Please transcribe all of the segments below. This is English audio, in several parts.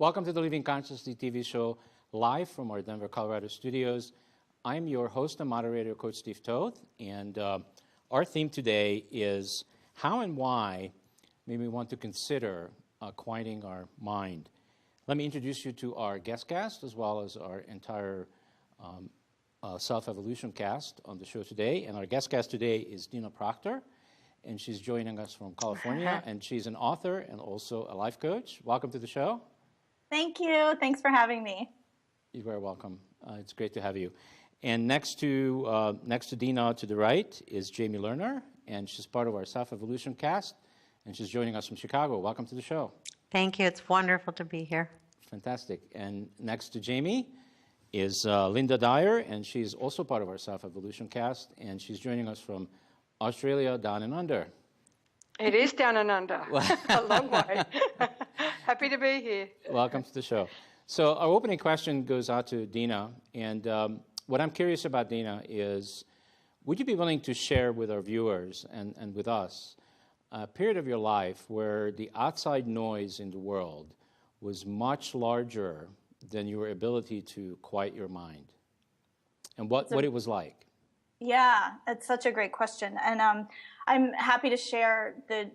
Welcome to the Living Consciously TV show, live from our Denver, Colorado studios. I'm your host and moderator, Coach Steve Toth, and our theme today is how and why we may want to consider quieting our mind. Let me introduce you to our guest cast, as well as our entire Self-Evolution cast on the show today. And our guest cast today is Dina Proctor, and she's joining us from California, and she's an author and also a life coach. Welcome to the show. Thank you. Thanks for having me. You're very welcome. It's great to have you. And next to Dina, to the right, is Jamie Lerner, and she's part of our Self-Evolution cast, and she's joining us from Chicago. Welcome to the show. Thank you. It's wonderful to be here. Fantastic. And next to Jamie is Linda Dyer, and she's also part of our Self-Evolution cast, and she's joining us from Australia, down and under. It is down and under, a long way. Happy to be here. Welcome to the show. So our opening question goes out to Dina, and what I'm curious about, Dina, is would you be willing to share with our viewers and with us a period of your life where the outside noise in the world was much larger than your ability to quiet your mind, and what it was like? Yeah, it's such a great question, and I'm happy to share the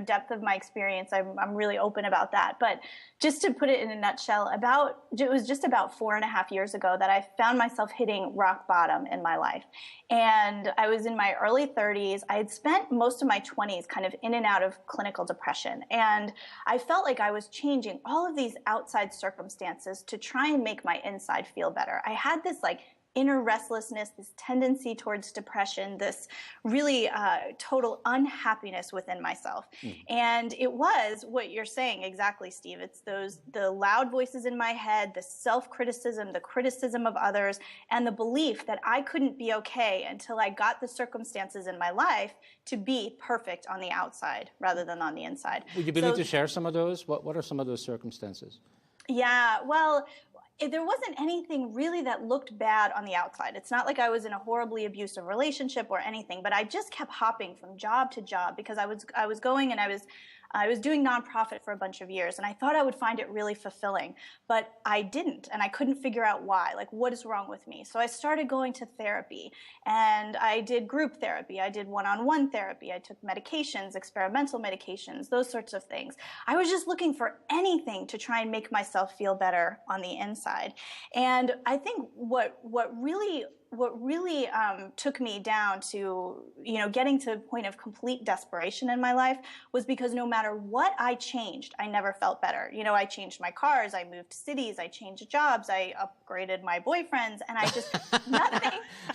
depth of my experience. I'm really open about that. But just to put it in a nutshell, it was just about 4.5 years ago that I found myself hitting rock bottom in my life, and I was in my early 30s. I had spent most of my 20s kind of in and out of clinical depression, and I felt like I was changing all of these outside circumstances to try and make my inside feel better. I had this inner restlessness, this tendency towards depression, this really total unhappiness within myself. And it was what you're saying exactly, Steve. It's the loud voices in my head, the self-criticism, the criticism of others, and the belief that I couldn't be okay until I got the circumstances in my life to be perfect on the outside rather than on the inside. Would you be able to share some of those? What are some of those circumstances? Yeah, well, there wasn't anything really that looked bad on the outside. It's not like I was in a horribly abusive relationship or anything, but I just kept hopping from job to job because I was going and I was doing nonprofit for a bunch of years, and I thought I would find it really fulfilling, but I didn't, and I couldn't figure out why. Like, what is wrong with me? So I started going to therapy, and I did group therapy. I did one-on-one therapy. I took medications, experimental medications, those sorts of things. I was just looking for anything to try and make myself feel better on the inside. And I think what really took me down to, getting to a point of complete desperation in my life was because no matter what I changed, I never felt better. I changed my cars, I moved cities, I changed jobs, I upgraded my boyfriends, and I just,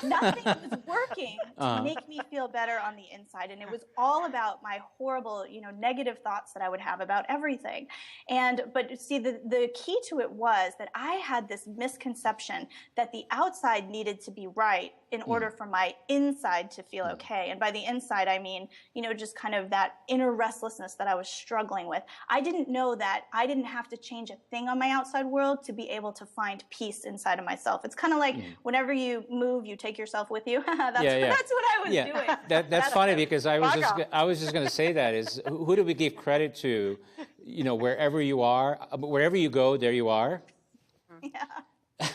nothing was working to make me feel better on the inside. And it was all about my horrible, negative thoughts that I would have about everything. But see, the key to it was that I had this misconception that the outside needed to be right in order for my inside to feel okay. And by the inside, I mean, just kind of that inner restlessness that I was struggling with. I didn't know that I didn't have to change a thing on my outside world to be able to find peace inside of myself. It's kind of like whenever you move, you take yourself with you. That's what I was doing. That's funny because I was just going to say that is who do we give credit to? Wherever you are, wherever you go, there you are. Yeah.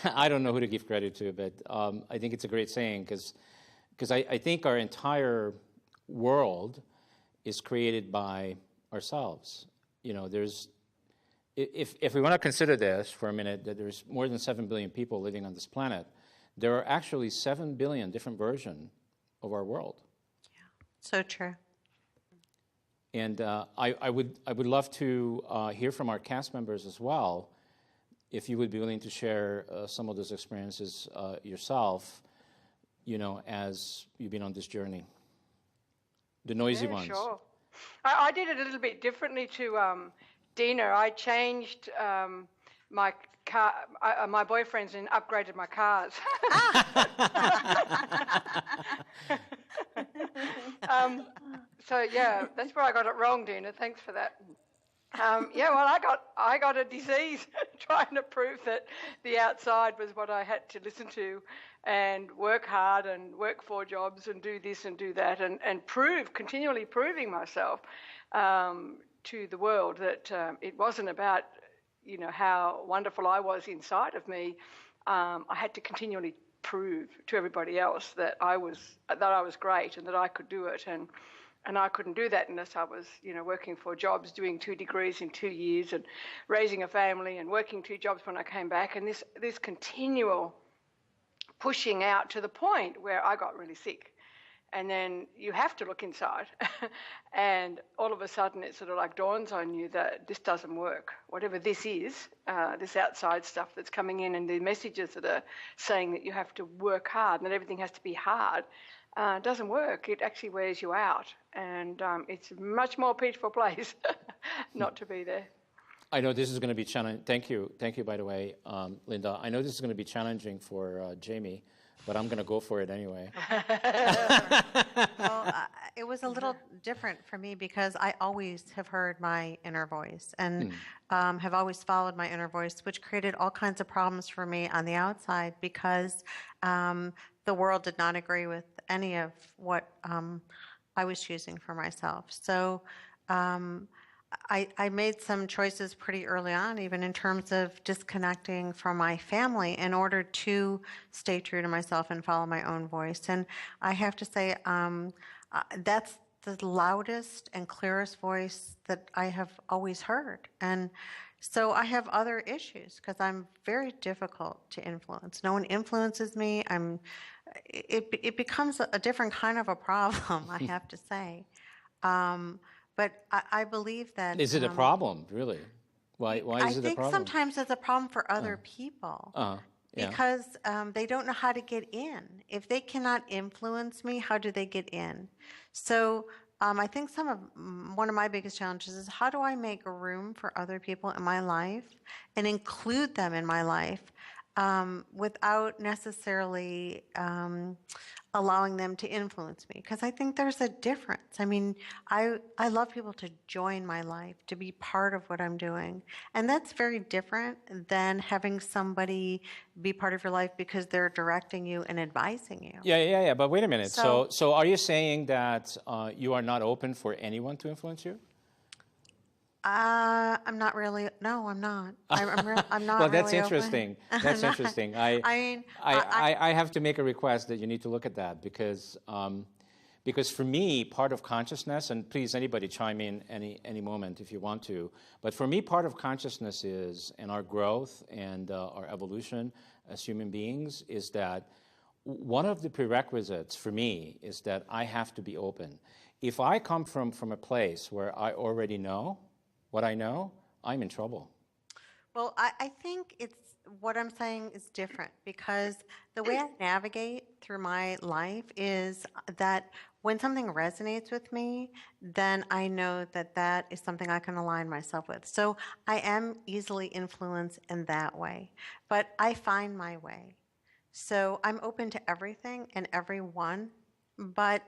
I don't know who to give credit to, but I think it's a great saying because I think our entire world is created by ourselves. If we want to consider this for a minute, that there's more than 7 billion people living on this planet, there are actually 7 billion different versions of our world. Yeah, so true. And I would love to hear from our cast members as well, if you would be willing to share some of those experiences yourself, as you've been on this journey. The noisy ones. Sure. I did it a little bit differently to Dina. I changed my car, my boyfriends, and upgraded my cars. So yeah, that's where I got it wrong, Dina. Thanks for that. I got a disease trying to prove that the outside was what I had to listen to and work hard and work 4 jobs and do this and do that and continually proving myself to the world that it wasn't about, how wonderful I was inside of me, I had to continually prove to everybody else that I was great and that I could do it, and I couldn't do that unless I was working for jobs, doing 2 degrees in 2 years, and raising a family, and working 2 jobs when I came back, and this continual pushing out to the point where I got really sick. And then you have to look inside and all of a sudden it sort of like dawns on you that this doesn't work. Whatever this is, this outside stuff that's coming in and the messages that are saying that you have to work hard and that everything has to be hard, doesn't work. It actually wears you out. And it's a much more peaceful place not to be there. I know this is going to be challenging. Thank you, by the way, Linda. I know this is going to be challenging for Jamie, but I'm going to go for it anyway. Well, it was a little different for me because I always have heard my inner voice and have always followed my inner voice, which created all kinds of problems for me on the outside because the world did not agree with any of what I was choosing for myself. So I made some choices pretty early on, even in terms of disconnecting from my family in order to stay true to myself and follow my own voice. And I have to say, that's the loudest and clearest voice that I have always heard. And so I have other issues because I'm very difficult to influence. No one influences me. It becomes a different kind of a problem, I have to say. But I believe that... Is it a problem, really? Why is it a problem? I think sometimes it's a problem for other people because they don't know how to get in. If they cannot influence me, how do they get in? So I think one of my biggest challenges is how do I make room for other people in my life and include them in my life without necessarily allowing them to influence me, because I think there's a difference. I mean, I love people to join my life, to be part of what I'm doing, and that's very different than having somebody be part of your life because they're directing you and advising you. Yeah. But wait a minute. So are you saying that you are not open for anyone to influence you? I'm not really. No, I'm not. I'm not. Well, that's really interesting. Open. That's interesting. I have to make a request that you need to look at that because for me, part of consciousness, and please anybody chime in any moment if you want to, but for me, part of consciousness is, and our growth and our evolution as human beings is that one of the prerequisites for me is that I have to be open. If I come from a place where I already know what I know, I'm in trouble. Well, I think what I'm saying is different because the way I navigate through my life is that when something resonates with me, then I know that that is something I can align myself with. So I am easily influenced in that way, but I find my way. So I'm open to everything and everyone, but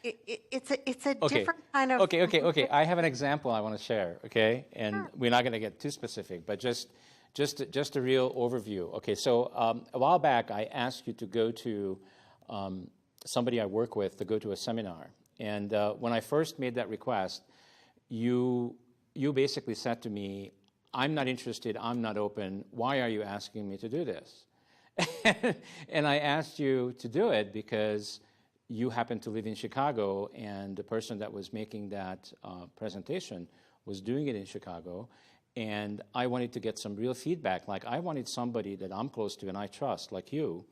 it's a different kind of... Okay. I have an example I want to share, okay? And sure. We're not going to get too specific, but just a real overview. Okay, so a while back, I asked you to go to somebody I work with to go to a seminar. And when I first made that request, you basically said to me, I'm not interested, I'm not open, why are you asking me to do this? And I asked you to do it because you happen to live in Chicago, and the person that was making that presentation was doing it in Chicago, and I wanted to get some real feedback. Like, I wanted somebody that I'm close to and I trust, like you,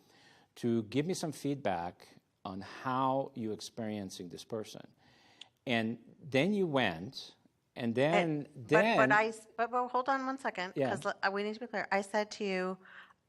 to give me some feedback on how you're experiencing this person. And then you went, and then... But hold on one second, because we need to be clear. I said to you,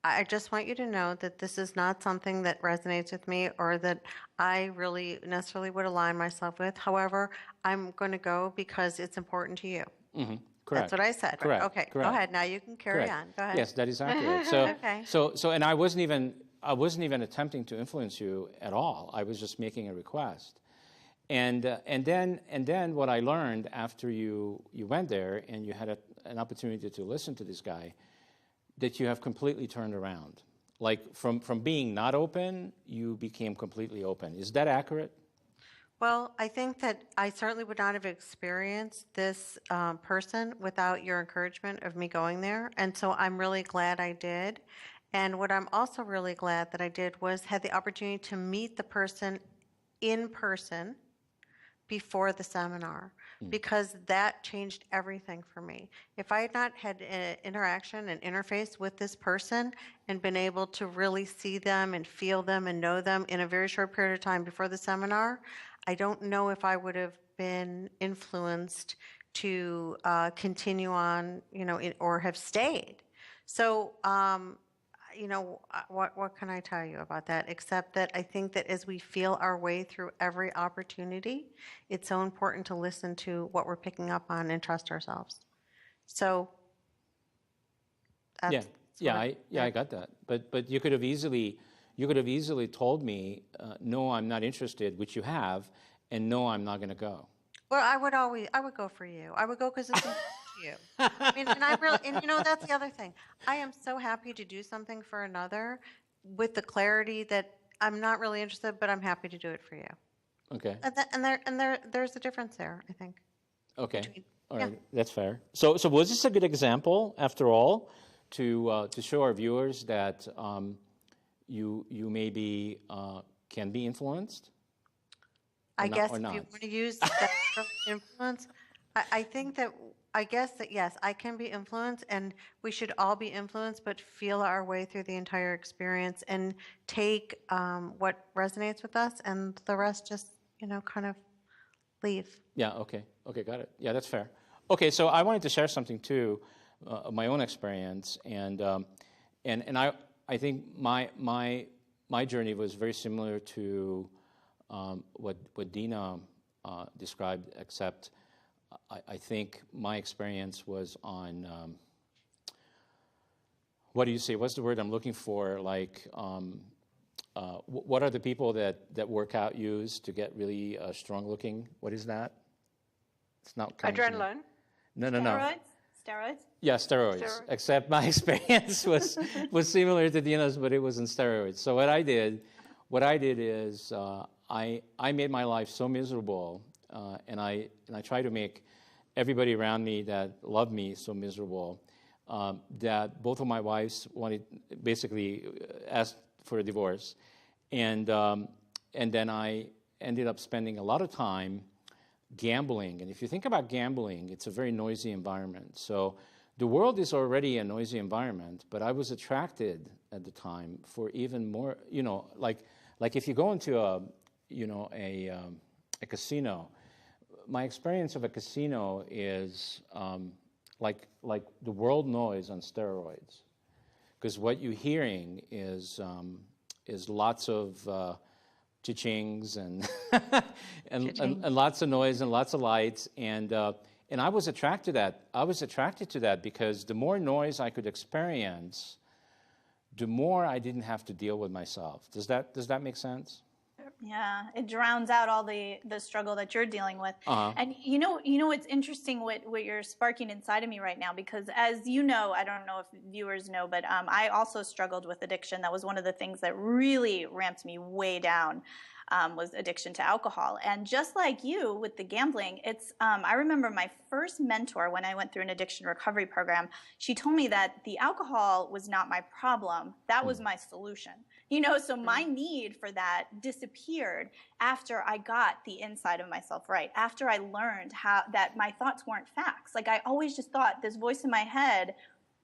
I just want you to know that this is not something that resonates with me or that I really necessarily would align myself with. However, I'm going to go because it's important to you. Mm-hmm. Correct. That's what I said. Correct. Okay, Correct. Go ahead. Now you can carry on. Go ahead. Yes, that is accurate. So, okay. So, and I wasn't even attempting to influence you at all. I was just making a request. And then what I learned after you went there and you had an opportunity to listen to this guy, that you have completely turned around. Like from being not open, you became completely open. Is that accurate? Well, I think that I certainly would not have experienced this person without your encouragement of me going there. And so I'm really glad I did. And what I'm also really glad that I did was had the opportunity to meet the person in person before the seminar, because that changed everything for me. If I had not had an interaction and interface with this person and been able to really see them and feel them and know them in a very short period of time before the seminar, I don't know if I would have been influenced to continue on, or have stayed. So, what can I tell you about that, except that I think that as we feel our way through every opportunity, it's so important to listen to what we're picking up on and trust ourselves. So that's I got that. But you could have easily told me, no, I'm not interested, which you have, and no, I'm not going to go. Well, I would go for you. I would go because it's important to you. I mean, and that's the other thing. I am so happy to do something for another with the clarity that I'm not really interested, but I'm happy to do it for you. Okay. And there's a difference there, I think. Okay. All right. That's fair. So was this a good example, after all, to show our viewers that you maybe can be influenced? I guess if you want to use that influence, I guess that yes, I can be influenced, and we should all be influenced, but feel our way through the entire experience and take what resonates with us, and the rest just kind of leave. Yeah. Okay. Got it. Yeah, that's fair. Okay. So I wanted to share something too, of my own experience, and I think my journey was very similar to what Dina described, except I think my experience was on, what do you say? What's the word I'm looking for? Like, what are the people that workout use to get really strong looking? What is that? It's not adrenaline. No. Steroids? Yeah, steroids. Except my experience was similar to Dina's, but it was in steroids. So what I did is I made my life so miserable, and I tried to make everybody around me that loved me so miserable, that both of my wives basically asked for a divorce, and then I ended up spending a lot of time gambling. And if you think about gambling, it's a very noisy environment. So the world is already a noisy environment, but I was attracted at the time for even more, like if you go into a casino, my experience of a casino is like the world noise on steroids, because what you're hearing is lots of cha-chings and and lots of noise and lots of lights, and I was attracted to that because the more noise I could experience, the more I didn't have to deal with myself. Does that make sense? Yeah, it drowns out all the struggle that you're dealing with. And it's interesting what you're sparking inside of me right now, because as you know, I don't know if viewers know, but I also struggled with addiction. That was one of the things that really ramped me way down. Was addiction to alcohol. And just like you with the gambling, I remember my first mentor when I went through an addiction recovery program, she told me that the alcohol was not my problem, that was my solution. So my need for that disappeared after I got the inside of myself right, after I learned that my thoughts weren't facts. Like I always just thought this voice in my head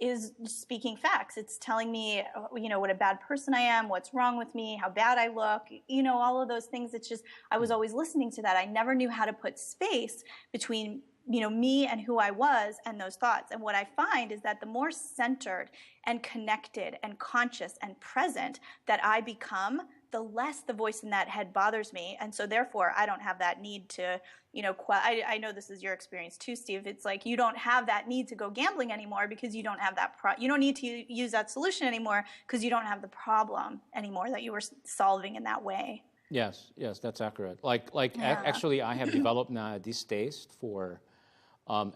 is speaking facts. It's telling me, what a bad person I am, what's wrong with me, how bad I look, all of those things. It's just, I was always listening to that. I never knew how to put space between, me and who I was and those thoughts. And what I find is that the more centered and connected and conscious and present that I become, the less the voice in that head bothers me. And so therefore, I don't have that need to, I know this is your experience too, Steve. It's like you don't have that need to go gambling anymore because you don't have that, you don't need to use that solution anymore because you don't have the problem anymore that you were solving in that way. Yes, that's accurate. Actually, I have developed now a distaste for,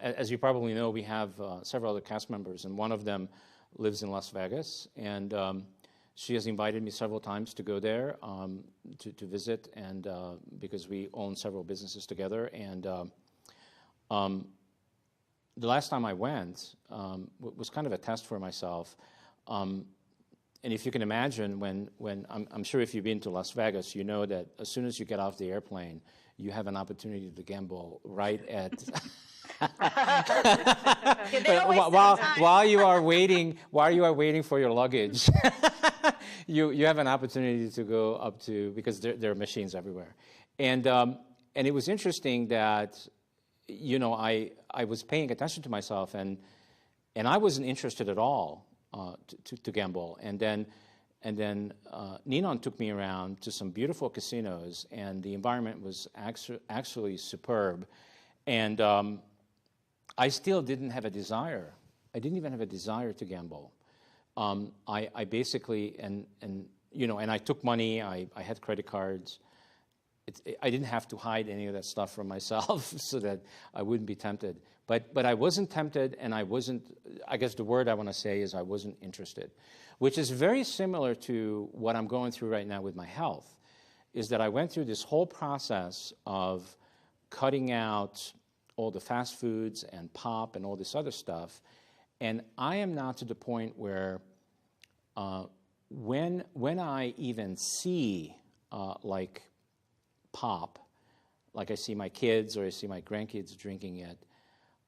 as you probably know, we have several other cast members, and one of them lives in Las Vegas, and She has invited me several times to go there to visit, and because we own several businesses together. And the last time I went was kind of a test for myself. And if you can imagine, when I'm sure if you've been to Las Vegas, you know that as soon as you get off the airplane, you have an opportunity to gamble right at. While you are waiting for your luggage, you have an opportunity to go up to, because there are machines everywhere, and it was interesting that, you know, I was paying attention to myself, and I wasn't interested at all to gamble, and then Ninon took me around to some beautiful casinos, and the environment was actually superb, and I still didn't have a desire. I didn't even have a desire to gamble. I basically, and you know, and I took money. I had credit cards. I didn't have to hide any of that stuff from myself so that I wouldn't be tempted. But I wasn't tempted, and I wasn't. I guess the word I want to say is I wasn't interested, which is very similar to what I'm going through right now with my health. Is that I went through this whole process of cutting out all the fast foods and pop and all this other stuff, and I am now to the point where when I even see like pop, like I see my kids or I see my grandkids drinking it,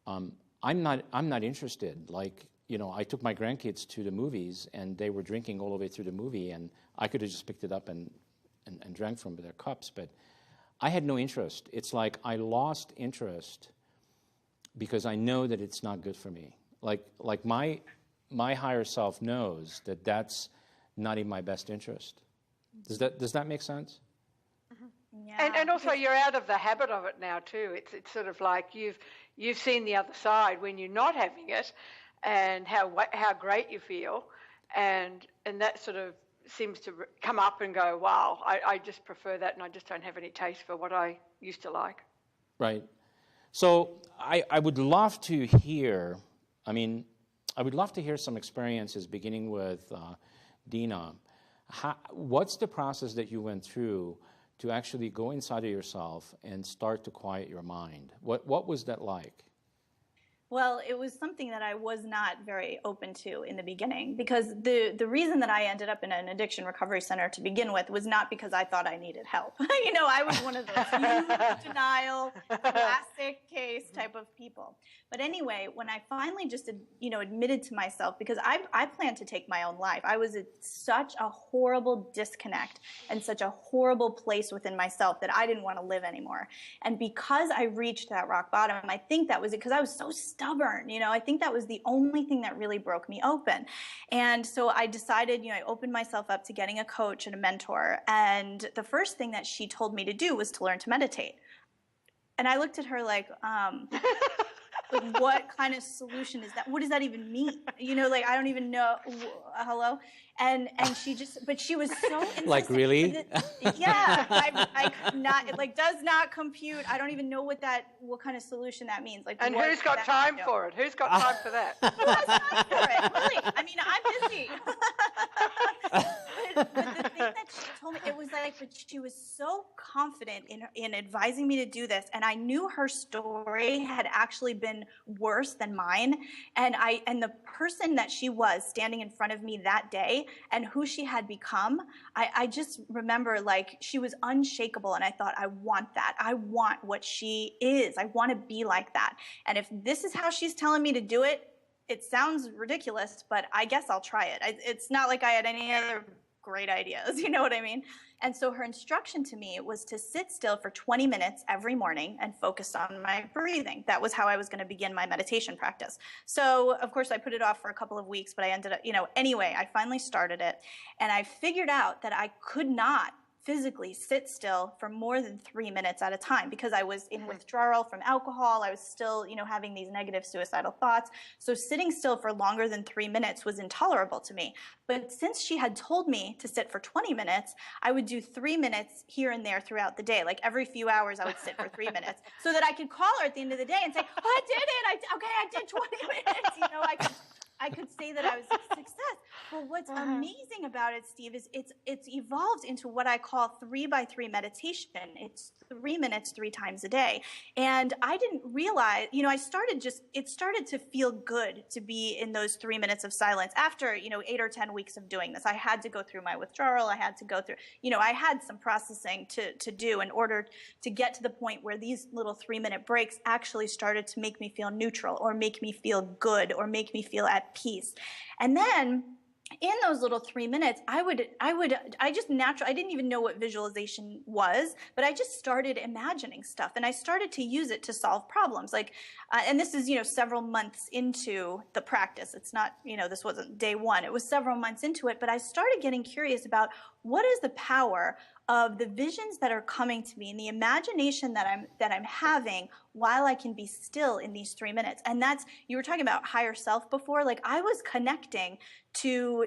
I'm not interested. Like, you know, I took my grandkids to the movies and they were drinking all the way through the movie, and I could have just picked it up and drank from their cups, but I had no interest. It's like I lost interest because I know that it's not good for me. Like my higher self knows that that's not in my best interest. Does that make sense? Yeah. And also you're out of the habit of it now too. It's sort of like you've seen the other side when you're not having it, and how great you feel, and that sort of seems to come up and go, wow, I just prefer that, and I just don't have any taste for what I used to like. Right. So I would love to hear, some experiences beginning with Dina. What's the process that you went through to actually go inside of yourself and start to quiet your mind? What was that like? Well, it was something that I was not very open to in the beginning, because the reason that I ended up in an addiction recovery center to begin with was not because I thought I needed help. You know, I was one of those huge denial, classic case type of people. But anyway, when I finally just, admitted to myself, because I planned to take my own life. I was at such a horrible disconnect and such a horrible place within myself that I didn't want to live anymore. And because I reached that rock bottom, I think that was it, because I was so stubborn. I think that was the only thing that really broke me open. And so I decided, I opened myself up to getting a coach and a mentor. And the first thing that she told me to do was to learn to meditate. And I looked at her like, what kind of solution is that? What does that even mean? I don't even know. Hello? And she just, but she was so insistent. Like, really? Yeah. I could not, it does not compute. I don't even know what kind of solution that means. And who's got time for it? Who's got time for that? Who has time for it? Really? I mean, I'm busy. but the thing that she told me, it was like, but she was so confident in advising me to do this. And I knew her story had actually been worse than mine. And the person that she was standing in front of me that day and who she had become, I just remember, she was unshakable. And I thought, I want that. I want what she is. I want to be like that. And if this is how she's telling me to do it, it sounds ridiculous, but I guess I'll try it. It's not like I had any other great ideas, you know what I mean? And so her instruction to me was to sit still for 20 minutes every morning and focus on my breathing. That was how I was going to begin my meditation practice. So, of course, I put it off for a couple of weeks, but I ended up, anyway, I finally started it. And I figured out that I could not physically sit still for more than 3 minutes at a time, because I was in withdrawal from alcohol. I was still, having these negative suicidal thoughts. So sitting still for longer than 3 minutes was intolerable to me. But since she had told me to sit for 20 minutes, I would do 3 minutes here and there throughout the day. Like every few hours, I would sit for 3 minutes so that I could call her at the end of the day and say, oh, I did it. I did 20 minutes. I could say that I was a success. But what's amazing about it, Steve, is it's evolved into what I call 3x3 meditation. It's 3 minutes 3 times a day. And I didn't realize, it started to feel good to be in those 3 minutes of silence after, 8 or 10 weeks of doing this. I had to go through my withdrawal. I had to go through, I had some processing to do in order to get to the point where these little 3-minute breaks actually started to make me feel neutral or make me feel good or make me feel at peace. And then in those little 3 minutes, I didn't even know what visualization was, but I just started imagining stuff, and I started to use it to solve problems. And this is, several months into the practice. It's not, this wasn't day one. It was several months into it, but I started getting curious about what is the power of the visions that are coming to me and the imagination that I'm having while I can be still in these 3 minutes. And you were talking about higher self before. I was connecting to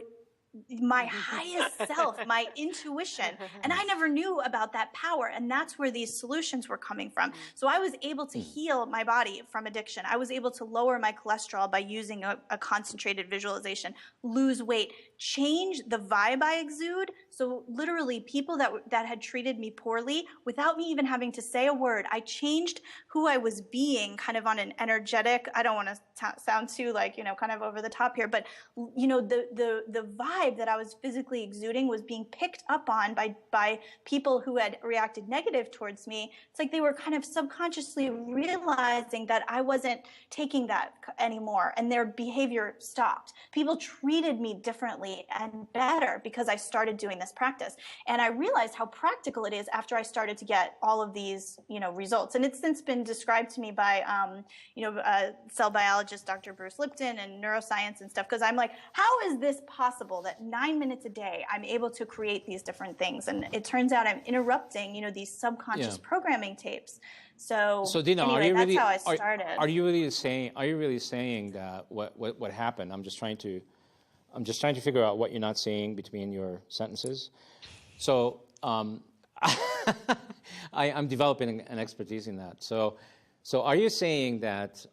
my highest self, my intuition. And I never knew about that power. And that's where these solutions were coming from. So I was able to heal my body from addiction. I was able to lower my cholesterol by using a concentrated visualization, lose weight, change the vibe I exude. So literally people that had treated me poorly, without me even having to say a word, I changed who I was being kind of on an energetic, I don't want to sound too kind of over the top here, but the vibe that I was physically exuding was being picked up on by people who had reacted negative towards me. It's like they were kind of subconsciously realizing that I wasn't taking that anymore, and their behavior stopped. People treated me differently and better because I started doing this practice. And I realized how practical it is after I started to get all of these, results. And it's since been described to me by, cell biologist Dr. Bruce Lipton and neuroscience and stuff, because I'm like, how is this possible that 9 minutes a day I'm able to create these different things? And it turns out I'm interrupting, these subconscious programming tapes. So Dina, anyway, that's how I started. Are you really saying that what happened? I'm just trying to figure out what you're not saying between your sentences. So I'm developing an expertise in that. So are you saying that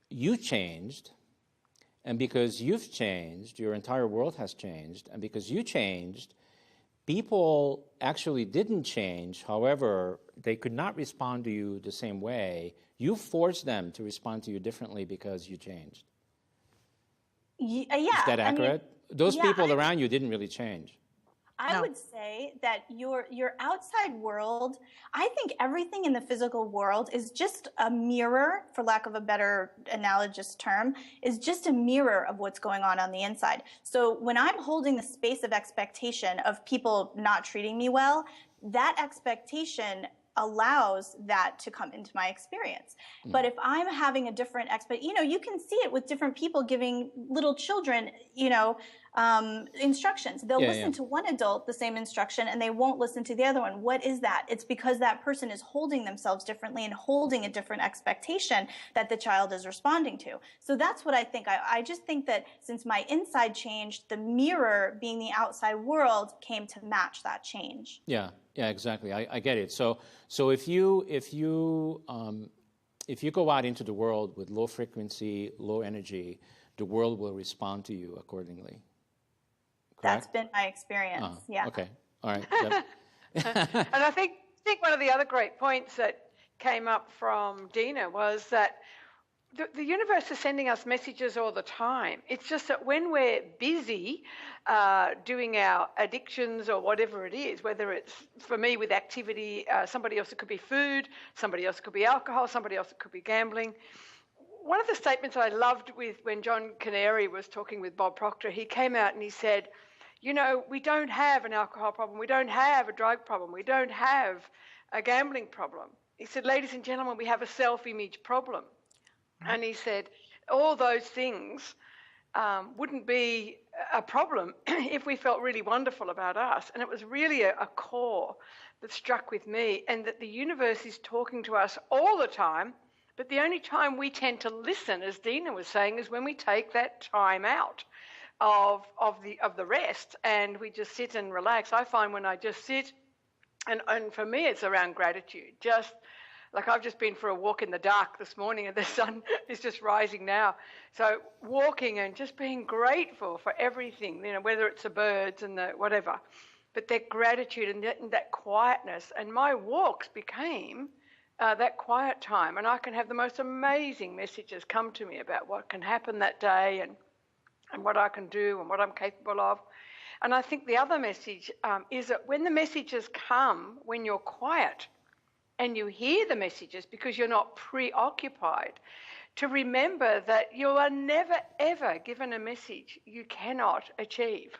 you changed, and because you've changed, your entire world has changed, and because you changed, people actually didn't change. However, they could not respond to you the same way. You forced them to respond to you differently because you changed. Yeah. Is that accurate? Those people around you didn't really change. I would say that your outside world, I think everything in the physical world is just a mirror, for lack of a better analogous term, is just a mirror of what's going on the inside. So when I'm holding the space of expectation of people not treating me well, that expectation allows that to come into my experience. But if I'm having a different you can see it with different people giving little children, instructions. They'll listen to one adult the same instruction and they won't listen to the other one. What is that? It's because that person is holding themselves differently and holding a different expectation that the child is responding to. So that's what I think. I just think that since my inside changed, the mirror being the outside world came to match that change. Yeah, exactly. I get it. So if you go out into the world with low frequency, low energy, the world will respond to you accordingly. Correct? That's been my experience. Yeah. Okay. All right. And I think one of the other great points that came up from Dina was that the universe is sending us messages all the time. It's just that when we're busy doing our addictions or whatever it is, whether it's, for me, with activity, somebody else it could be food, somebody else it could be alcohol, somebody else it could be gambling. One of the statements I loved when John Canary was talking with Bob Proctor, he came out and he said, we don't have an alcohol problem, we don't have a drug problem, we don't have a gambling problem. He said, ladies and gentlemen, we have a self-image problem. And he said, all those things wouldn't be a problem if we felt really wonderful about us. And it was really a core that struck with me, and that the universe is talking to us all the time, but the only time we tend to listen, as Dina was saying, is when we take that time out of the rest and we just sit and relax. I find when I just sit, and for me it's around gratitude, just Like I've just been for a walk in the dark this morning and the sun is just rising now. So walking and just being grateful for everything, you know, whether it's the birds and the whatever, but that gratitude and that quietness. And my walks became that quiet time, and I can have the most amazing messages come to me about what can happen that day and what I can do and what I'm capable of. And I think the other message is that when the messages come, when you're quiet, and you hear the messages because you're not preoccupied, to remember that you are never, ever given a message you cannot achieve.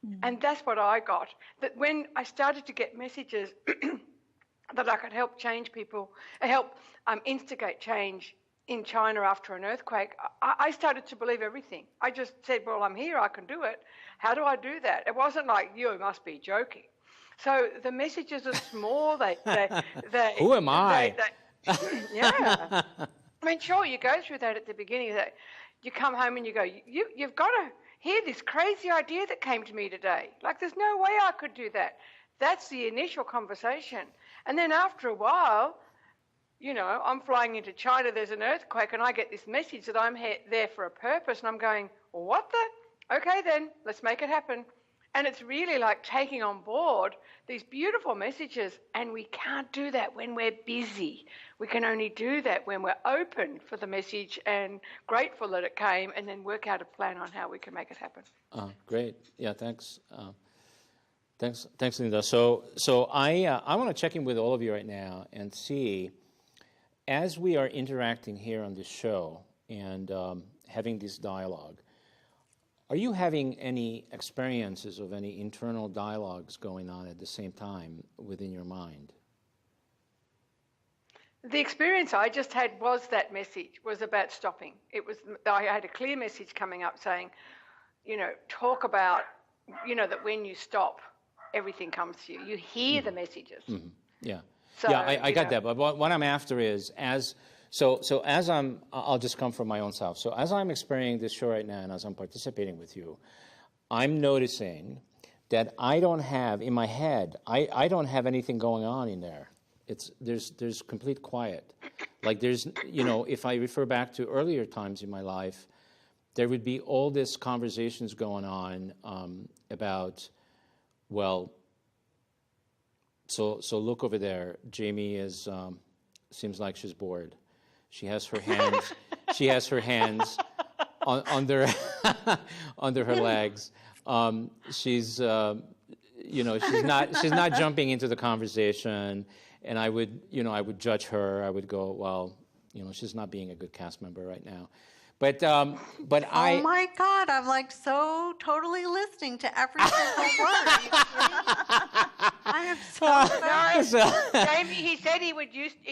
Mm. And that's what I got. That when I started to get messages that I could help change people, help instigate change in China after an earthquake, I started to believe everything. I just said, well, I'm here, I can do it. How do I do that? It wasn't like, you must be joking. So the messages are small. They Who am I? Yeah. I mean, sure, you go through that at the beginning. That you come home and you go, you've got to hear this crazy idea that came to me today. Like, there's no way I could do that. That's the initial conversation. And then after a while, you know, I'm flying into China, there's an earthquake, and I get this message that I'm there for a purpose. And I'm going, what the? Okay, then, let's make it happen. And it's really like taking on board these beautiful messages, and we can't do that when we're busy. We can only do that when we're open for the message and grateful that it came, and then work out a plan on how we can make it happen. Great. Yeah, thanks. Thanks, Linda. So I want to check in with all of you right now and see, as we are interacting here on this show and having this dialogue, are you having any experiences of any internal dialogues going on at the same time within your mind? The experience I just had was that message, was about stopping. I had a clear message coming up saying, you know, talk about, you know, that when you stop, everything comes to you. You hear the messages. Mm-hmm. Yeah. So, yeah, I got that. But what I'm after is, I'll just come from my own self. So as I'm experiencing this show right now and as I'm participating with you, I'm noticing that I don't have, in my head, I don't have anything going on in there. There's complete quiet. Like there's, you know, if I refer back to earlier times in my life, there would be all these conversations going on about, well, so look over there. Jamie is seems like she's bored. She has her hands. She has her hands under under her legs. She's you know, she's not jumping into the conversation. And I would judge her. I would go, well, you know, she's not being a good cast member right now. But oh my God, I'm like so totally listening to every single word. I am so Jamie, he said he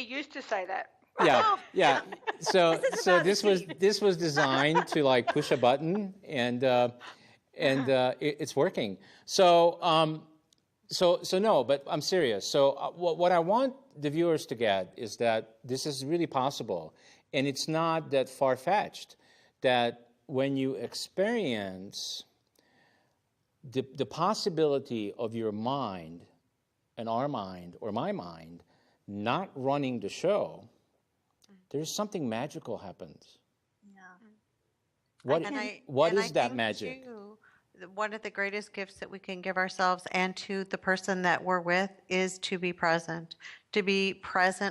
used to say that. Yeah. So this was designed to like push a button, and it's working. So no, but I'm serious. So what I want the viewers to get is that this is really possible. And it's not that far-fetched that when you experience the possibility of your mind and our mind or my mind not running the show, there's something magical happens. Yeah. What is that magic? One of the greatest gifts that we can give ourselves and to the person that we're with is to be present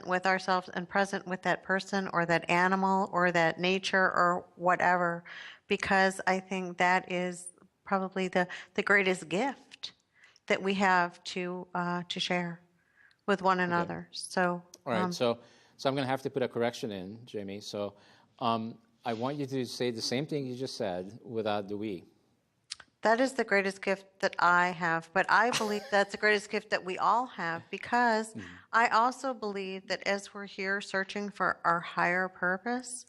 with ourselves and present with that person or that animal or that nature or whatever, because I think that is probably the greatest gift that we have to share with one another. Okay. So all right, so I'm going to have to put a correction in, Jamie. So I want you to say the same thing you just said without the we. That is the greatest gift that I have, but I believe that's the greatest gift that we all have, because I also believe that as we're here searching for our higher purpose,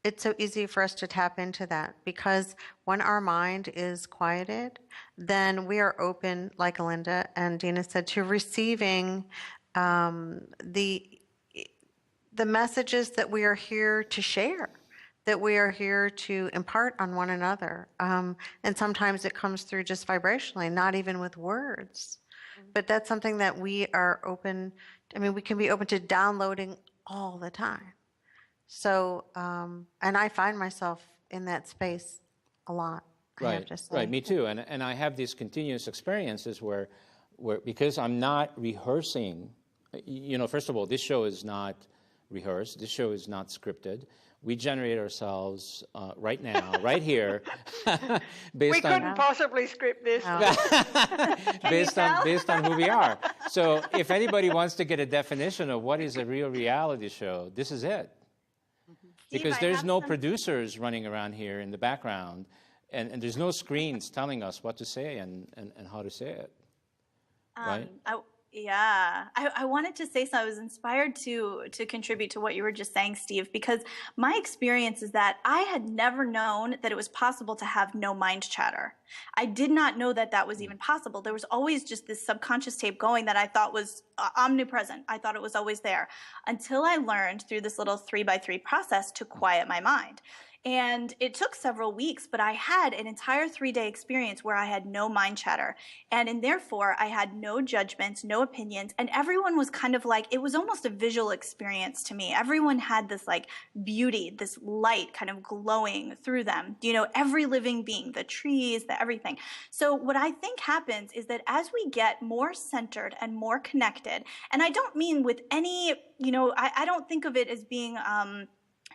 it's so easy for us to tap into that, because when our mind is quieted, then we are open, like Linda and Dina said, to receiving the messages that we are here to share, that we are here to impart on one another. And sometimes it comes through just vibrationally, not even with words. But that's something that we are open, I mean, we can be open to downloading all the time. So, and I find myself in that space a lot, I have to say. Right, me too. And I have these continuous experiences where because I'm not rehearsing, first of all, this show is not rehearsed. This show is not scripted. We generate ourselves right now, right here, we couldn't possibly script this. based on who we are. So if anybody wants to get a definition of what is a real reality show, this is it. Because there's no producers running around here in the background, and there's no screens telling us what to say and how to say it. Right? I wanted to say so. I was inspired to contribute to what you were just saying, Steve, because my experience is that I had never known that it was possible to have no mind chatter. I did not know that that was even possible. There was always just this subconscious tape going that I thought was omnipresent. I thought it was always there until I learned through this little 3x3 process to quiet my mind. And it took several weeks, but I had an entire 3-day experience where I had no mind chatter. And therefore, I had no judgments, no opinions. And everyone was kind of like, it was almost a visual experience to me. Everyone had this like beauty, this light kind of glowing through them. Every living being, the trees, the everything. So what I think happens is that as we get more centered and more connected, and I don't mean with any, I don't think of it as being,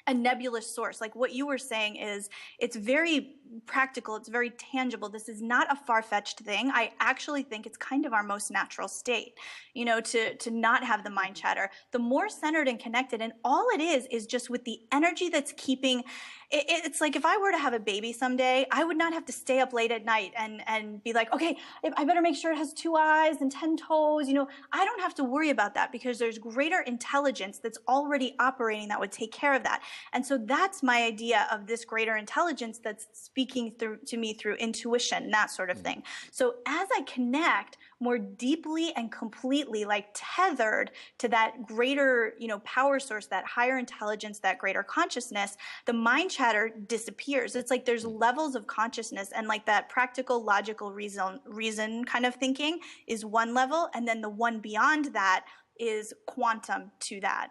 a nebulous source. Like what you were saying is it's very practical. It's very tangible. This is not a far-fetched thing. I actually think it's kind of our most natural state, to not have the mind chatter. The more centered and connected, and all it is just with the energy that's keeping, it's like if I were to have a baby someday, I would not have to stay up late at night and be like, okay, I better make sure it has 2 eyes and 10 toes. I don't have to worry about that because there's greater intelligence that's already operating that would take care of that. And so that's my idea of this greater intelligence that's speaking to me through intuition, that sort of thing. So as I connect more deeply and completely, like tethered to that greater, power source, that higher intelligence, that greater consciousness, the mind chatter disappears. It's like there's levels of consciousness, and like that practical, logical reason kind of thinking is one level, and then the one beyond that is quantum to that,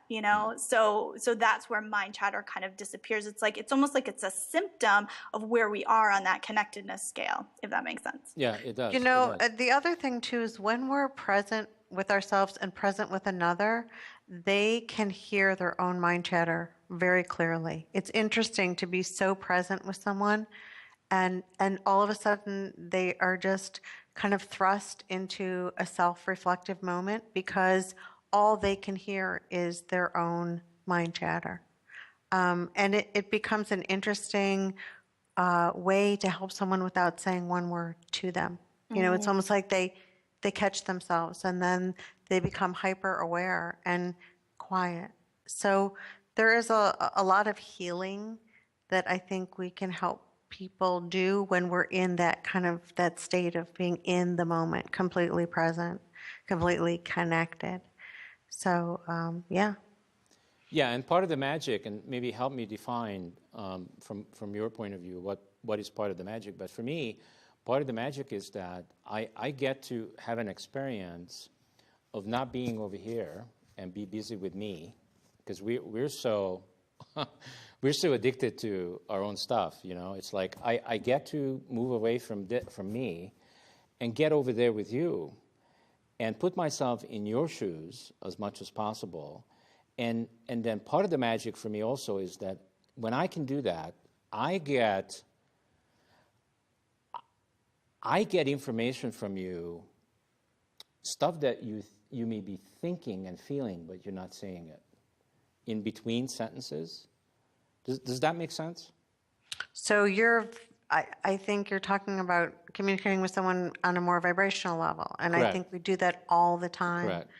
so that's where mind chatter kind of disappears. It's almost like it's a symptom of where we are on that connectedness scale, if that makes sense. Yeah, it does. The other thing too is when we're present with ourselves and present with another, they can hear their own mind chatter very clearly. It's interesting to be so present with someone and all of a sudden they are just kind of thrust into a self-reflective moment because all they can hear is their own mind chatter. And it becomes an interesting way to help someone without saying one word to them. It's almost like they catch themselves and then they become hyper aware and quiet. So there is a lot of healing that I think we can help people do when we're in that kind of that state of being in the moment, completely present, completely connected. So, yeah. Yeah, and part of the magic, and maybe help me define from your point of view what is part of the magic. But for me, part of the magic is that I get to have an experience of not being over here and be busy with me, because we're so we're so addicted to our own stuff. It's like I get to move away from me and get over there with you and put myself in your shoes as much as possible. And then part of the magic for me also is that when I can do that, I get information from you, stuff that you may be thinking and feeling, but you're not saying it, in between sentences. Does that make sense? So I think you're talking about communicating with someone on a more vibrational level, and Correct. I think we do that all the time. Correct.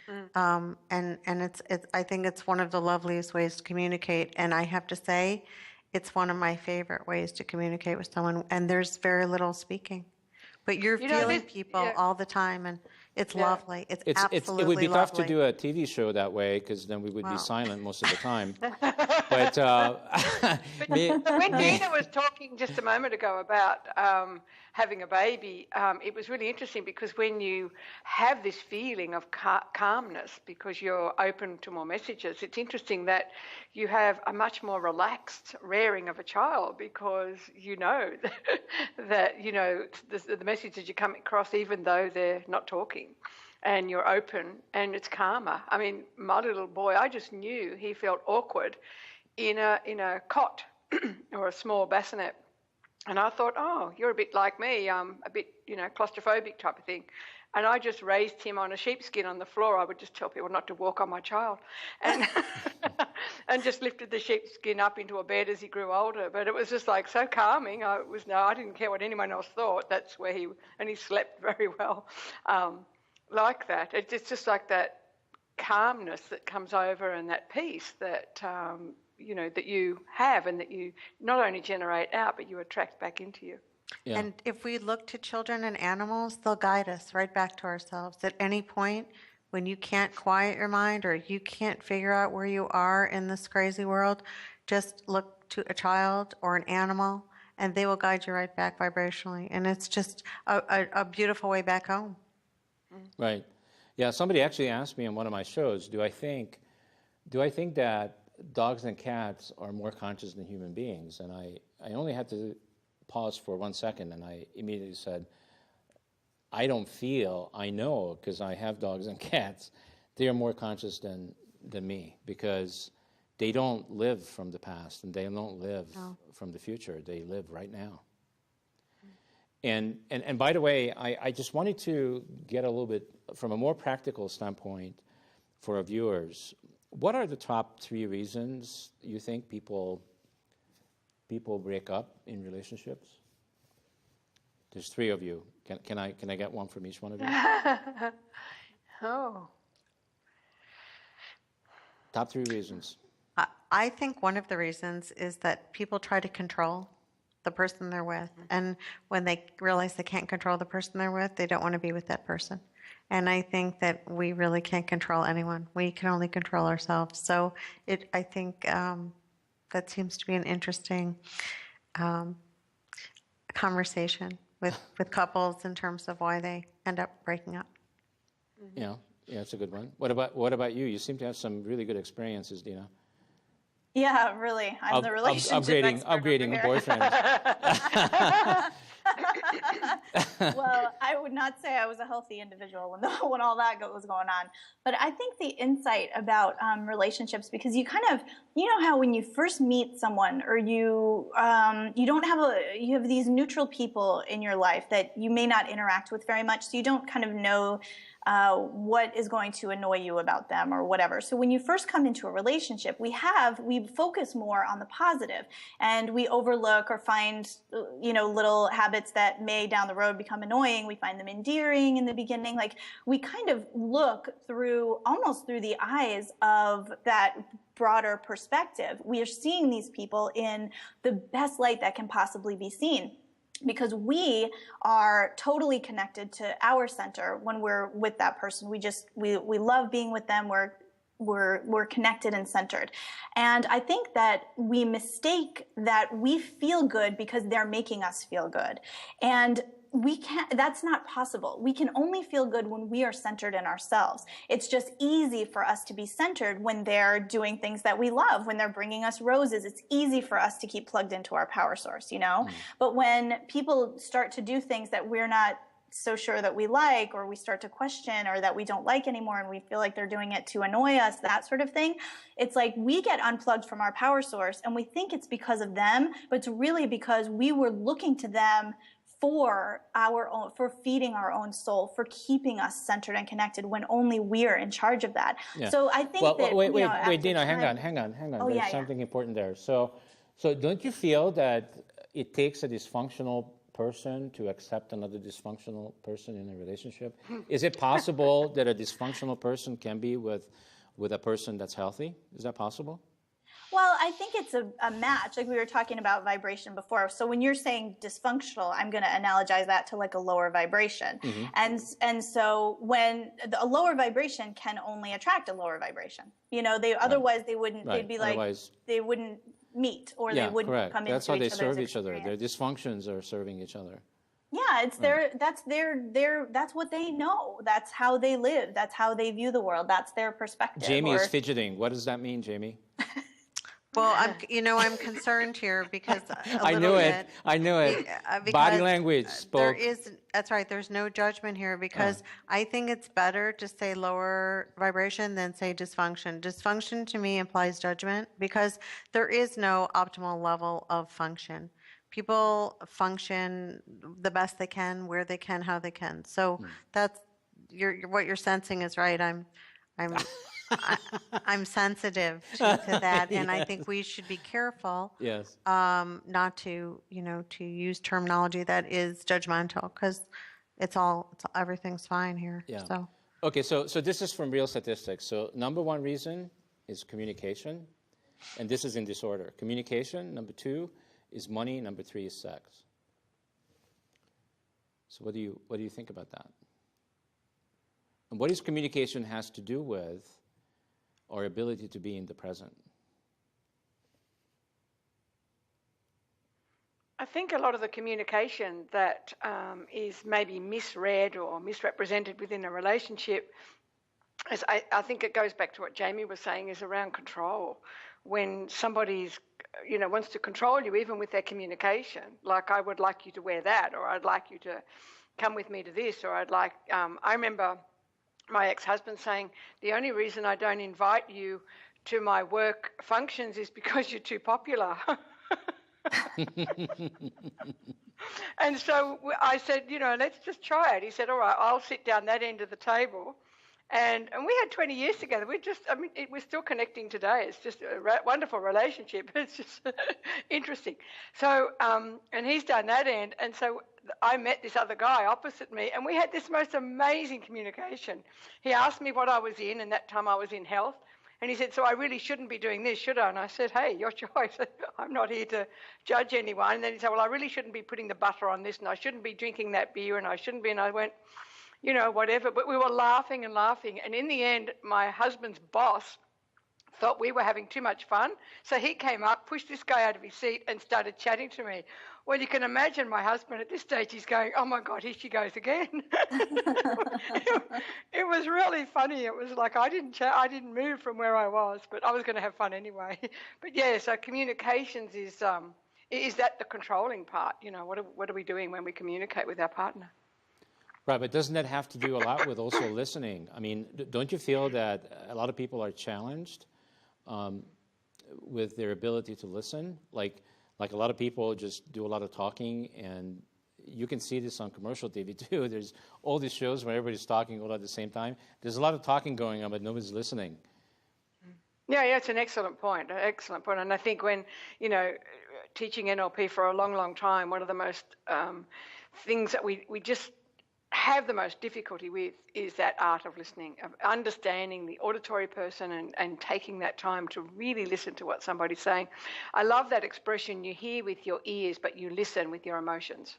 And it's I think it's one of the loveliest ways to communicate, and I have to say, it's one of my favorite ways to communicate with someone. And there's very little speaking. But you're feeling people all the time, and it's lovely. It's absolutely it would be tough lovely. to do a TV show that way, because then we would be silent most of the time. But when Dina was talking just a moment ago about having a baby, it was really interesting, because when you have this feeling of calmness because you're open to more messages, it's interesting that you have a much more relaxed rearing of a child, because you know that you know the messages you come across, even though they're not talking, and you're open, and it's calmer. I mean, my little boy, I just knew he felt awkward in a cot or a small bassinet. And I thought, oh, you're a bit like me, a bit, claustrophobic type of thing. And I just raised him on a sheepskin on the floor. I would just tell people not to walk on my child. And and just lifted the sheepskin up into a bed as he grew older. But it was just like so calming. I didn't care what anyone else thought. That's where he slept very well like that. It's just like that calmness that comes over, and that peace that that you have, and that you not only generate out, but you attract back into you. Yeah. And if we look to children and animals, they'll guide us right back to ourselves. At any point when you can't quiet your mind, or you can't figure out where you are in this crazy world, just look to a child or an animal, and they will guide you right back vibrationally. And it's just a beautiful way back home. Right. Yeah, somebody actually asked me on one of my shows, do I think that dogs and cats are more conscious than human beings? And I only had to pause for 1 second, and I immediately said, I don't feel, I know, because I have dogs and cats, they are more conscious than me, because they don't live from the past, and they don't live from the future. They live right now. And by the way, I just wanted to get a little bit, from a more practical standpoint for our viewers, what are the top 3 reasons you think people break up in relationships? There's 3 of you. Can I get one from each one of you? Oh. Top 3 reasons. I think one of the reasons is that people try to control the person they're with. And when they realize they can't control the person they're with, they don't want to be with that person. And I think that we really can't control anyone. We can only control ourselves. So I think that seems to be an interesting conversation with couples in terms of why they end up breaking up. Yeah, it's a good one. What about you? You seem to have some really good experiences, Dina. Yeah, really. I'm the relationship upgrading a boyfriend. Well, I would not say I was a healthy individual when all that was going on. But I think the insight about relationships, because you kind of, how when you first meet someone, or you have these neutral people in your life that you may not interact with very much, so you don't kind of know what is going to annoy you about them or whatever. So when you first come into a relationship, we focus more on the positive, and we overlook or find, little habits that may down the road become annoying. We find them endearing in the beginning. Like, we kind of look almost through the eyes of that broader perspective. We are seeing these people in the best light that can possibly be seen, because we are totally connected to our center when we're with that person. We love being with them. We're connected and centered. And I think that we mistake that we feel good because they're making us feel good. And that's not possible. We can only feel good when we are centered in ourselves. It's just easy for us to be centered when they're doing things that we love, when they're bringing us roses. It's easy for us to keep plugged into our power source, But when people start to do things that we're not so sure that we like, or we start to question, or that we don't like anymore, and we feel like they're doing it to annoy us, that sort of thing, it's like we get unplugged from our power source, and we think it's because of them, but it's really because we were looking to them for feeding our own soul, for keeping us centered and connected, when only we're in charge of that. Yeah. So I think wait, Dina, hang on. Oh, There's something important there. So don't you feel that it takes a dysfunctional person to accept another dysfunctional person in a relationship? Is it possible that a dysfunctional person can be with a person that's healthy? Is that possible? Well, I think it's a match. Like we were talking about vibration before. So when you're saying dysfunctional, I'm going to analogize that to like a lower vibration. And so when a lower vibration can only attract a lower vibration. You know, otherwise they wouldn't. They'd be like they wouldn't meet, or they wouldn't correct. come That's into how each they other's serve each other. experience. Their dysfunctions are serving each other. Yeah, it's that's what they know. That's how they live. That's how they view the world. That's their perspective. Jamie is fidgeting. What does that mean, Jamie? Well, I'm concerned here because I knew it. Body language spoke. That's right. There's no judgment here because I think it's better to say lower vibration than say dysfunction. Dysfunction to me implies judgment because there is no optimal level of function. People function the best they can, where they can, how they can. So that's what you're sensing is right. I'm sensitive to that, and I think we should be careful, not to use terminology that is judgmental because everything's fine here. Yeah. So. Okay, so this is from real statistics. So number one reason is communication, and this is in disorder. Communication. Number two is money. Number three is sex. So what do you think about that? And what does communication has to do with our ability to be in the present? I think a lot of the communication that is maybe misread or misrepresented within a relationship, I think it goes back to what Jamie was saying, is around control. When somebody's, wants to control you, even with their communication, like I would like you to wear that, or I'd like you to come with me to this, or I remember my ex-husband saying, the only reason I don't invite you to my work functions is because you're too popular. And so I said, let's just try it. He said, all right, I'll sit down that end of the table. And we had 20 years together. We're still connecting today. It's just a wonderful relationship. It's just interesting. So, and he's done that end. And so I met this other guy opposite me, and we had this most amazing communication. He asked me what I was in, and that time I was in health. And he said, so I really shouldn't be doing this, should I? And I said, hey, your choice. I'm not here to judge anyone. And then he said, well, I really shouldn't be putting the butter on this, and I shouldn't be drinking that beer, and I shouldn't be. And I went, whatever. But we were laughing and laughing. And in the end, my husband's boss thought we were having too much fun. So he came up, pushed this guy out of his seat, and started chatting to me. Well, you can imagine my husband at this stage, he's going, oh, my God, here she goes again. It was really funny. It was like I didn't move from where I was, but I was going to have fun anyway. But, yeah, so communications is that the controlling part? What are we doing when we communicate with our partner? Right, but doesn't that have to do a lot with also listening? I mean, don't you feel that a lot of people are challenged with their ability to listen? Like a lot of people just do a lot of talking, and you can see this on commercial TV too. There's all these shows where everybody's talking all at the same time. There's a lot of talking going on, but nobody's listening. Yeah, it's an excellent point. And I think when, teaching NLP for a long, long time, one of the most things that we just have the most difficulty with is that art of listening, of understanding the auditory person and taking that time to really listen to what somebody's saying. I love that expression, you hear with your ears, but you listen with your emotions.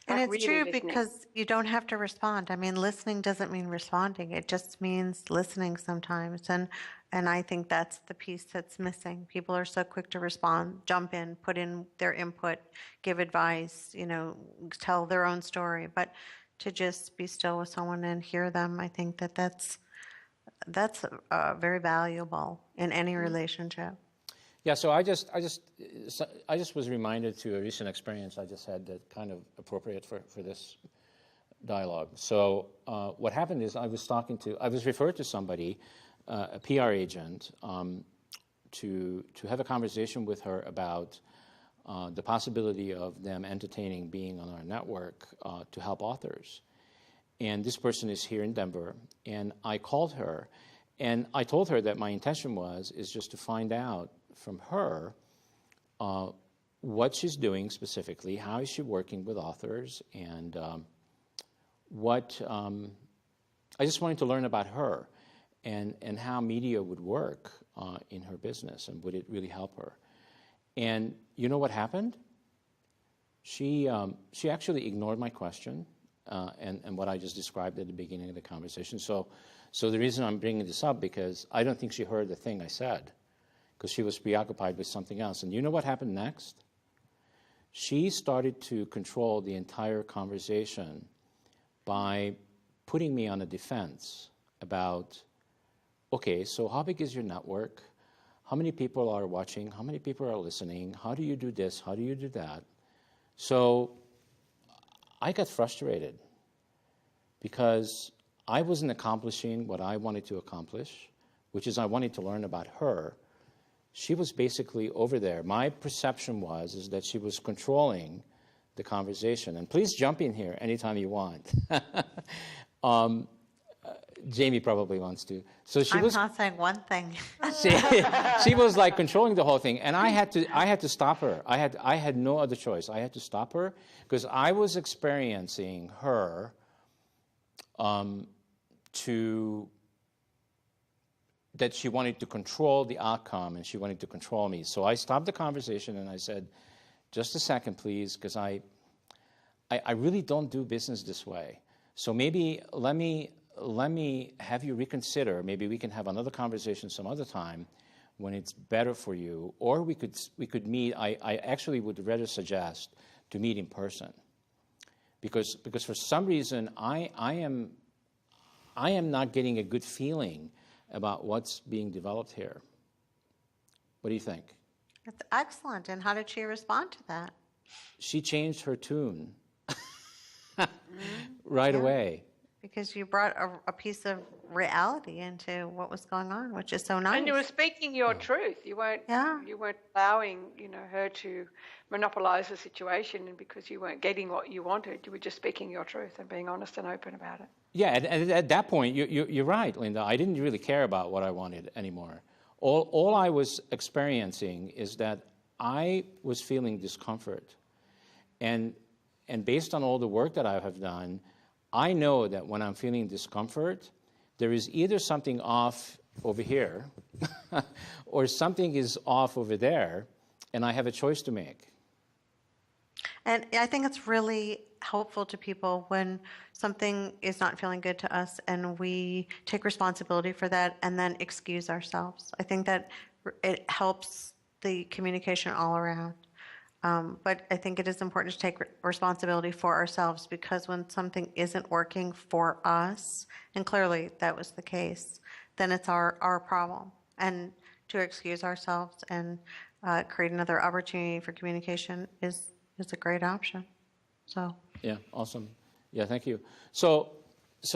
And Like it's really true listening. because you don't have to respond. I mean, listening doesn't mean responding. It just means listening sometimes. And I think that's the piece that's missing. People are so quick to respond, jump in, put in their input, give advice, tell their own story. But to just be still with someone and hear them, I think that's very valuable in any relationship. Yeah, so I just was reminded to a recent experience I just had that kind of appropriate for this dialogue. So what happened is I was referred to somebody, a PR agent, to have a conversation with her about the possibility of them entertaining being on our network to help authors. And this person is here in Denver, and I called her, and I told her that my intention is just to find out from her what she's doing specifically, how is she working with authors, and I just wanted to learn about her. and how media would work in her business, and would it really help her. And you know what happened? She actually ignored my question and what I just described at the beginning of the conversation. So the reason I'm bringing this up, because I don't think she heard the thing I said, because she was preoccupied with something else. And you know what happened next? She started to control the entire conversation by putting me on a defense about, okay, so how big is your network? How many people are watching? How many people are listening? How do you do this? How do you do that? So I got frustrated because I wasn't accomplishing what I wanted to accomplish, which is I wanted to learn about her. She was basically over there. My perception is that she was controlling the conversation. And please jump in here anytime you want. Jamie probably wants to. So I'm not saying one thing. she was like controlling the whole thing, and I had to stop her. I had no other choice. I had to stop her because I was experiencing her that she wanted to control the outcome and she wanted to control me. So I stopped the conversation and I said, just a second, please, because I really don't do business this way. So maybe let me have you reconsider. Maybe we can have another conversation some other time when it's better for you. Or we could meet. I actually would rather suggest to meet in person. Because for some reason I am not getting a good feeling about what's being developed here. What do you think? That's excellent. And how did she respond to that? She changed her tune right away. Because you brought a piece of reality into what was going on, which is so nice. And you were speaking your truth. You weren't allowing, her to monopolize the situation, and because you weren't getting what you wanted, you were just speaking your truth and being honest and open about it. Yeah, at that point, you're right, Linda. I didn't really care about what I wanted anymore. All I was experiencing is that I was feeling discomfort. And based on all the work that I have done, I know that when I'm feeling discomfort, there is either something off over here or something is off over there, and I have a choice to make. And I think it's really helpful to people when something is not feeling good to us and we take responsibility for that and then excuse ourselves. I think that it helps the communication all around. But I think it is important to take responsibility for ourselves, because when something isn't working for us, and clearly that was the case, then it's our problem. And to excuse ourselves and create another opportunity for communication is a great option. So yeah, awesome. Yeah, thank you. So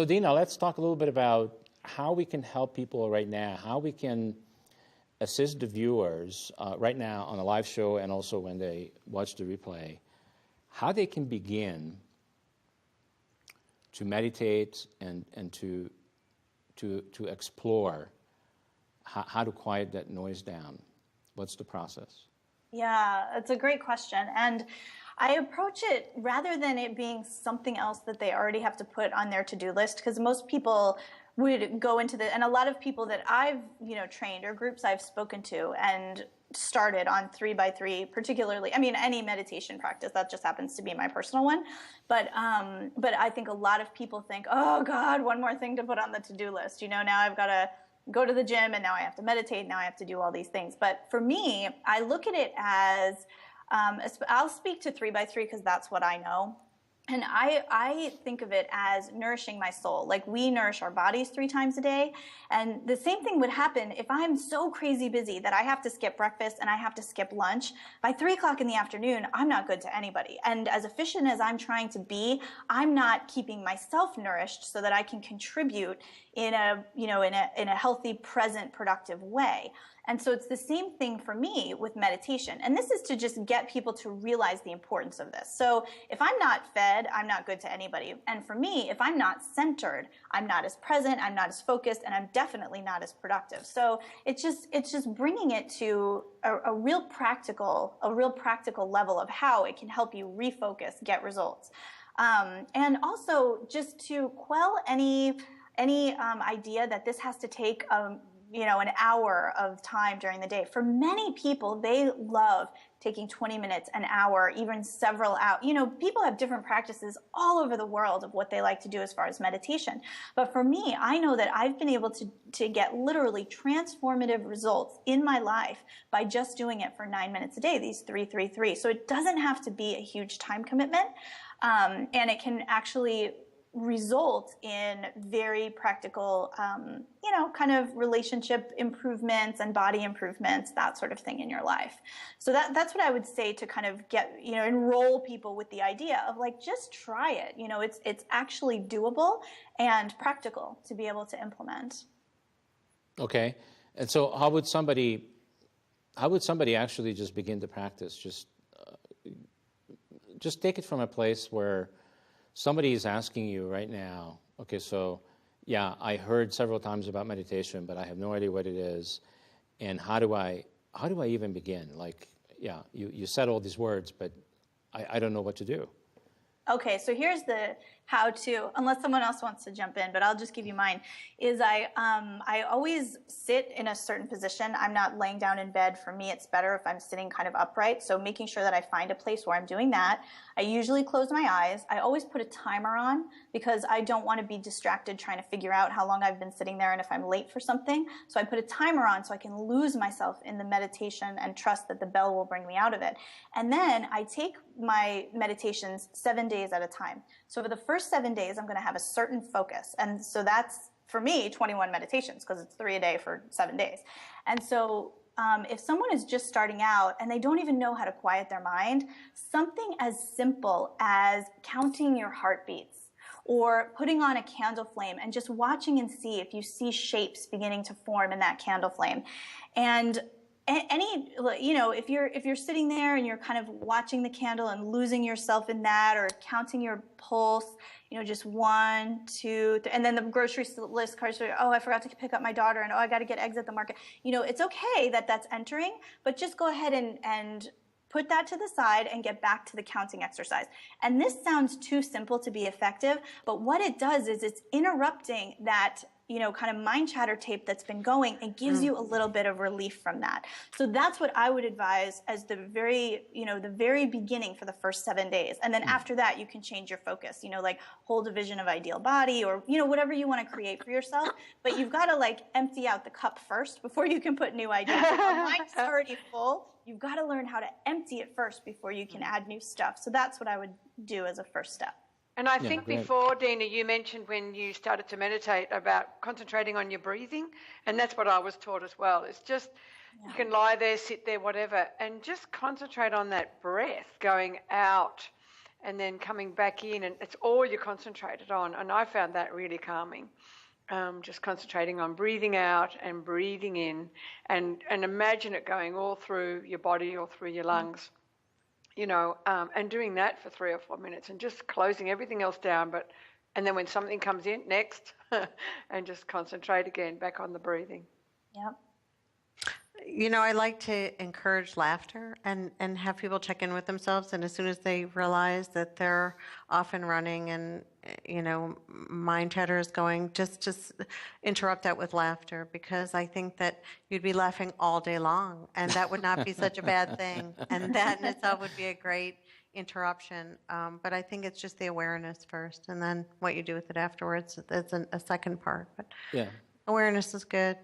Dina, let's talk a little bit about how we can help people right now, how we can assist the viewers right now on the live show and also when they watch the replay, how they can begin to meditate and to explore how to quiet that noise down. What's the process? Yeah, it's a great question. And I approach it rather than it being something else that they already have to put on their to-do list, because most people would go into and a lot of people that I've trained or groups I've spoken to and started on 3x3 particularly, I mean any meditation practice, that just happens to be my personal one, but I think a lot of people think, oh God, one more thing to put on the to-do list, now I've got to go to the gym and now I have to meditate, now I have to do all these things. But for me, I look at it as I'll speak to 3x3 because that's what I know. And I think of it as nourishing my soul. Like we nourish our bodies 3 times a day. And the same thing would happen if I'm so crazy busy that I have to skip breakfast and I have to skip lunch. By 3 o'clock in the afternoon, I'm not good to anybody. And as efficient as I'm trying to be, I'm not keeping myself nourished so that I can contribute in a healthy, present, productive way. And so it's the same thing for me with meditation. And this is to just get people to realize the importance of this. So if I'm not fed, I'm not good to anybody. And for me, if I'm not centered, I'm not as present, I'm not as focused, and I'm definitely not as productive. So it's just bringing it to a real practical level of how it can help you refocus, get results. And also just to quell any any idea that this has to take an hour of time during the day. For many people, they love taking 20 minutes, an hour, even several hours. People have different practices all over the world of what they like to do as far as meditation. But for me, I know that I've been able to get literally transformative results in my life by just doing it for 9 minutes a day, these 3-3-3. So it doesn't have to be a huge time commitment. And it can actually result in very practical, kind of relationship improvements and body improvements, that sort of thing in your life. So that's what I would say to kind of get, enroll people with the idea of like, just try it. It's actually doable and practical to be able to implement. Okay. And so how would somebody actually just begin to practice? Just take it from a place where somebody is asking you right now, okay, so yeah, I heard several times about meditation, but I have no idea what it is, and how do I even begin? Like, yeah, you said all these words, but I don't know what to do. Okay, so here's the how to, unless someone else wants to jump in, but I'll just give you mine, is I always sit in a certain position. I'm not laying down in bed. For me, it's better if I'm sitting kind of upright, so making sure that I find a place where I'm doing that. I usually close my eyes. I always put a timer on because I don't want to be distracted trying to figure out how long I've been sitting there and if I'm late for something. So I put a timer on so I can lose myself in the meditation and trust that the bell will bring me out of it. And then I take my meditations 7 days at a time. So for the first 7 days, I'm going to have a certain focus. And so that's, for me, 21 meditations because it's 3 a day for 7 days. And so if someone is just starting out and they don't even know how to quiet their mind, something as simple as counting your heartbeats or putting on a candle flame and just watching and see if you see shapes beginning to form in that candle flame. And if you're sitting there and you're kind of watching the candle and losing yourself in that, or counting your pulse, just 1, 2, 3, and then the grocery list cards, oh, I forgot to pick up my daughter, and oh, I got to get eggs at the market. It's okay that that's entering, but just go ahead and put that to the side and get back to the counting exercise. And this sounds too simple to be effective, but what it does is it's interrupting that kind of mind chatter tape that's been going and gives you a little bit of relief from that. So that's what I would advise as the very beginning for the first 7 days. And then after that, you can change your focus, like hold a vision of ideal body or, whatever you want to create for yourself. But you've got to like empty out the cup first before you can put new ideas. If your mind's already full, you've got to learn how to empty it first before you can add new stuff. So that's what I would do as a first step. And I think before, Dina, you mentioned when you started to meditate about concentrating on your breathing, and that's what I was taught as well. It's just, you can lie there, sit there, whatever, and just concentrate on that breath going out and then coming back in, and it's all you're concentrated on. And I found that really calming, just concentrating on breathing out and breathing in, and imagine it going all through your body or through your lungs. And doing that for 3 or 4 minutes and just closing everything else down. And then when something comes in, next, and just concentrate again back on the breathing. Yep. I like to encourage laughter and have people check in with themselves. And as soon as they realize that they're off and running and, mind chatter is going, just interrupt that with laughter, because I think that you'd be laughing all day long and that would not be such a bad thing. And that in itself would be a great interruption. But I think it's just the awareness first, and then what you do with it afterwards is a second part. But yeah, awareness is good.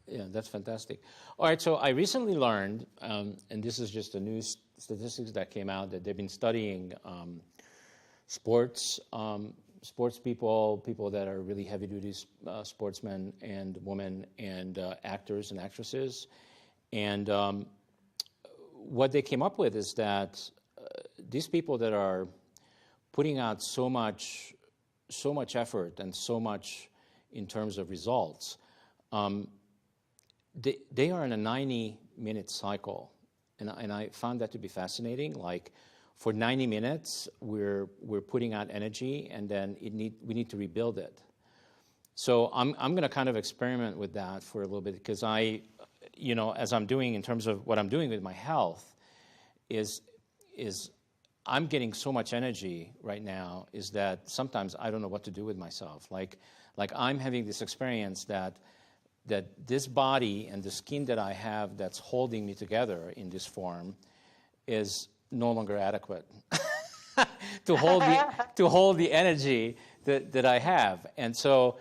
Yeah, that's fantastic. All right, so I recently learned, and this is just a new statistics that came out, that they've been studying sports people that are really heavy-duty sportsmen and women and actors and actresses. And what they came up with is that these people that are putting out so much effort and so much in terms of results, they are in a 90-minute cycle, and I found that to be fascinating. Like, for 90 minutes, we're putting out energy, and then we need to rebuild it. So I'm going to kind of experiment with that for a little bit, because as I'm doing in terms of what I'm doing with my health, is I'm getting so much energy right now, is that sometimes I don't know what to do with myself. Like, Like I'm having this experience that this body and the skin that I have that's holding me together in this form is no longer adequate to hold the energy that I have. And so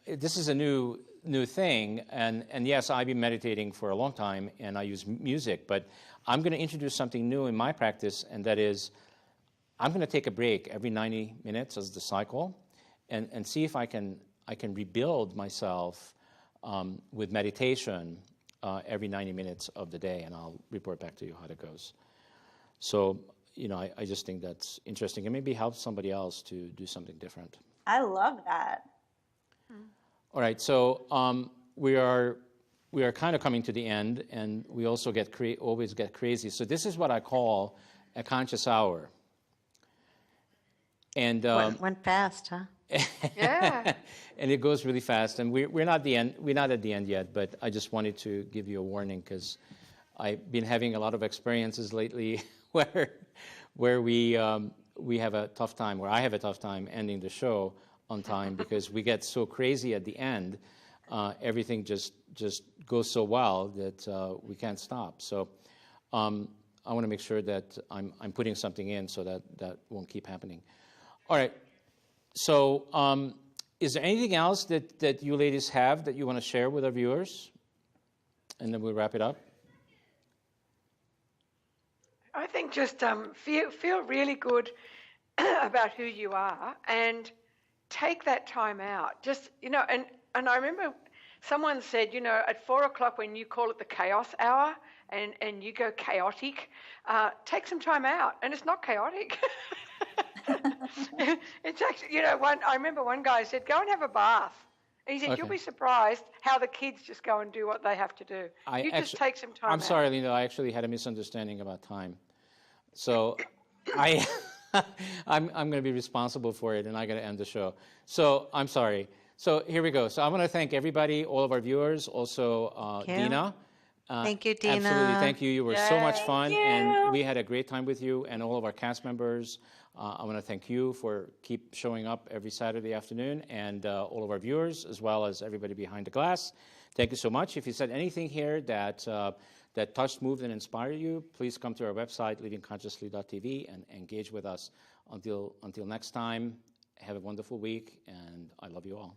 this is a new thing, and yes, I've been meditating for a long time, and I use music, but I'm going to introduce something new in my practice, and that is I'm going to take a break every 90 minutes as the cycle, and see if I can rebuild myself with meditation every 90 minutes of the day, and I'll report back to you how it goes. So, I just think that's interesting, and maybe help somebody else to do something different. I love that. All right, so we are kind of coming to the end, and we also always get crazy. So this is what I call a conscious hour. And went fast, huh? Yeah. And it goes really fast, and we're not at the end yet. But I just wanted to give you a warning because I've been having a lot of experiences lately where we have a tough time, where I have a tough time ending the show on time because we get so crazy at the end. Everything just goes so well that we can't stop. So I want to make sure that I'm putting something in so that won't keep happening. All right. So is there anything else that you ladies have that you want to share with our viewers? And then we'll wrap it up. I think just feel really good about who you are and take that time out. Just, and I remember someone said, at 4 o'clock when you call it the chaos hour and you go chaotic, take some time out. And it's not chaotic. It's actually, I remember one guy said, go and have a bath. And he said, You'll be surprised how the kids just go and do what they have to do. Just take some time out. I'm sorry, Linda, I actually had a misunderstanding about time. So I'm going to be responsible for it, and I got to end the show. So I'm sorry. So here we go. So I want to thank everybody, all of our viewers, also Dina. Thank you, Dina. Absolutely, thank you. You were so much fun, and we had a great time with you and all of our cast members. I want to thank you for keep showing up every Saturday afternoon, and all of our viewers, as well as everybody behind the glass. Thank you so much. If you said anything here that touched, moved, and inspired you, please come to our website, livingconsciously.tv, and engage with us. Until next time, have a wonderful week, and I love you all.